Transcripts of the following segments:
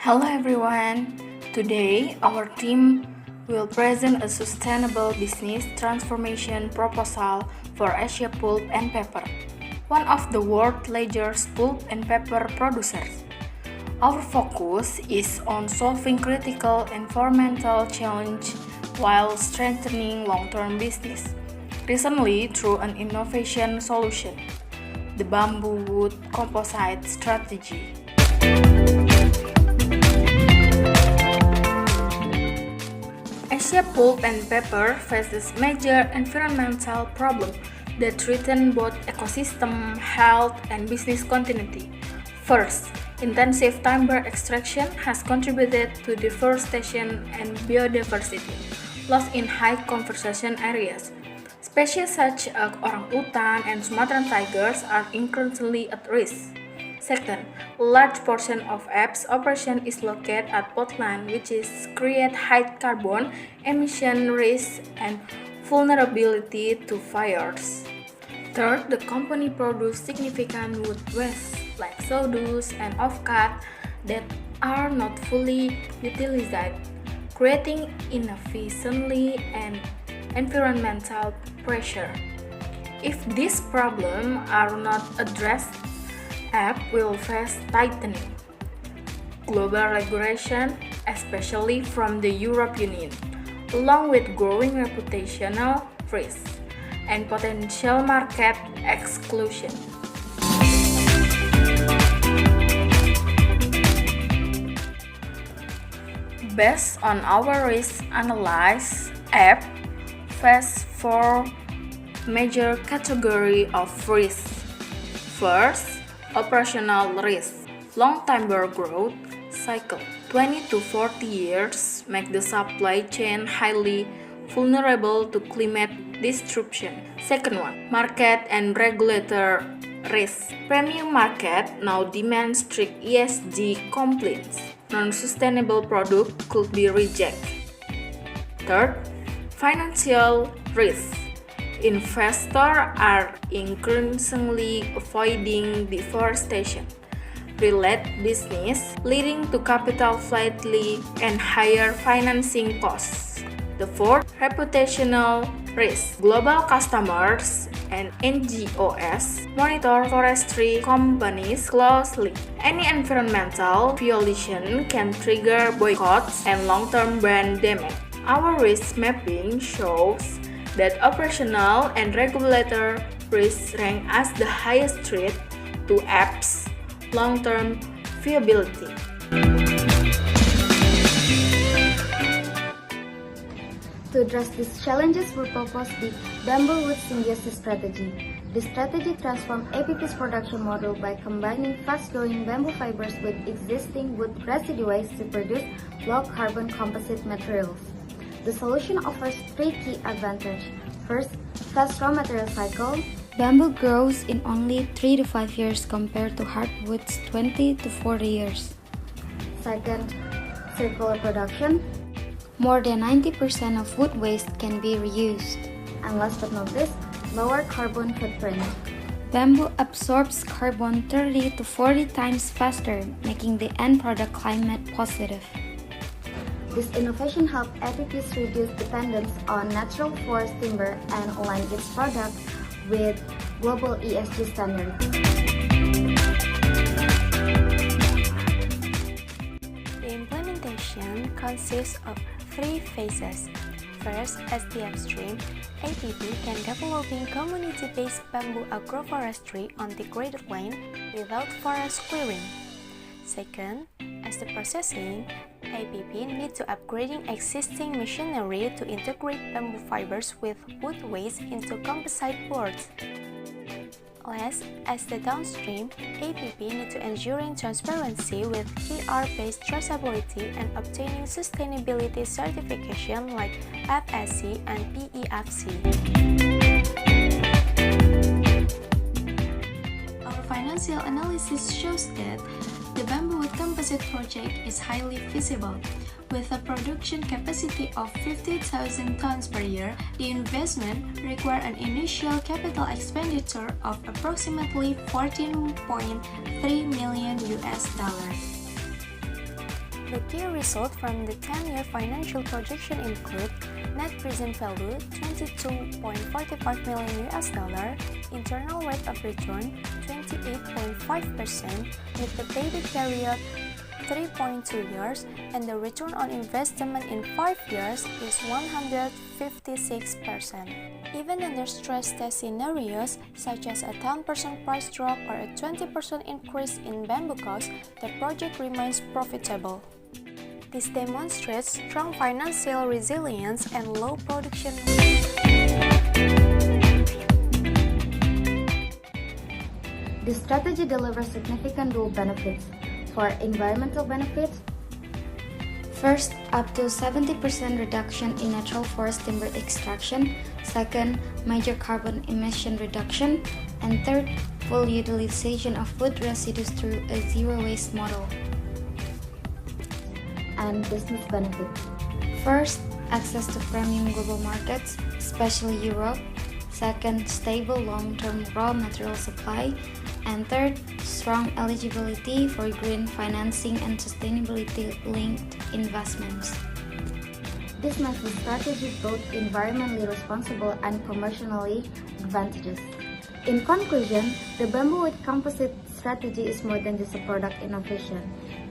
Hello everyone! Today our team will present a sustainable business transformation proposal for Asia Pulp and Paper, one of the world's largest pulp and paper producers. Our focus is on solving critical environmental challenges while strengthening long-term business. Recently, through an innovation solution, the bamboo wood composite strategy. Asia Pulp and Paper faces major environmental problems that threaten both ecosystem health and business continuity. First, intensive timber extraction has contributed to deforestation and biodiversity loss in high conservation areas. Species such as orangutan and Sumatran tigers are increasingly at risk. Second, a large portion of AP's operation is located at Portland, which create high carbon emission risks and vulnerability to fires. Third, the company produces significant wood waste like sawdust and offcut that are not fully utilized, creating inefficiency and environmental pressure. If these problems are not addressed, AP will face tightening global regulation, especially from the European Union, along with growing reputational risks and potential market exclusion. Based on our risk analysis, AP faces four major categories of risk. First, operational risk. Long timber growth cycle, 20 to 40 years, make the supply chain highly vulnerable to climate disruption. Second one, market and regulator risk. Premium market now demand strict ESG compliance. Non-sustainable product could be rejected. Third, financial risk. Investors are increasingly avoiding deforestation related business, leading to capital flight and higher financing costs. The fourth, reputational risk. Global customers and NGOs monitor forestry companies closely. Any environmental violation can trigger boycotts and long-term brand damage. Our risk mapping shows that operational and regulatory risks rank as the highest threat to AP's long-term viability. To address these challenges, we propose the bamboo wood symbiosis strategy. This strategy transforms APP's production model by combining fast-growing bamboo fibers with existing wood residues to produce low-carbon composite materials. The solution offers three key advantages. First, fast raw material cycle. Bamboo grows in only 3 to 5 years compared to hardwoods 20 to 40 years. Second, circular production. More than 90% of wood waste can be reused. And last but not least, lower carbon footprint. Bamboo absorbs carbon 30 to 40 times faster, making the end product climate positive. This innovation helps APPs reduce dependence on natural forest timber and align its product with global ESG standards. The implementation consists of three phases. First, as the upstream, APP can developing community-based bamboo agroforestry on degraded land without forest clearing. Second, as the processing, APP need to upgrading existing machinery to integrate bamboo fibers with wood waste into composite boards. Last, as the downstream, APP need to ensuring transparency with QR-based traceability and obtaining sustainability certification like FSC and PEFC. Our financial analysis shows that the bamboo wood composite project is highly feasible. With a production capacity of 50,000 tons per year, the investment requires an initial capital expenditure of approximately $14.3 million. The key results from the 10-year financial projection include net present value $22.45 million, internal rate of return 28.5%, with the payback period 3.2 years, and the return on investment in 5 years is 156%. Even under stress test scenarios, such as a 10% price drop or a 20% increase in bamboo cost, the project remains profitable. This demonstrates strong financial resilience and low production risk. This strategy delivers significant dual benefits. For environmental benefits, first, up to 70% reduction in natural forest timber extraction, second, major carbon emission reduction, and third, full utilization of wood residues through a zero-waste model. And business benefits. First, access to premium global markets, especially Europe. Second, stable long-term raw material supply. And third, strong eligibility for green financing and sustainability-linked investments. This makes the strategy both environmentally responsible and commercially advantageous. In conclusion, the bamboo wood composite strategy is more than just a product innovation.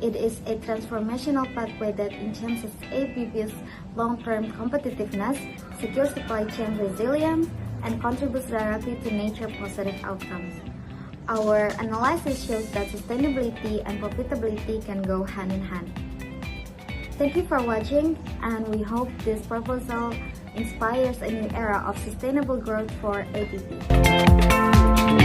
It is a transformational pathway that enhances ABB's long-term competitiveness, secures supply chain resilience, and contributes directly to nature-positive outcomes. Our analysis shows that sustainability and profitability can go hand in hand. Thank you for watching, and we hope this proposal inspires a new era of sustainable growth for ABB.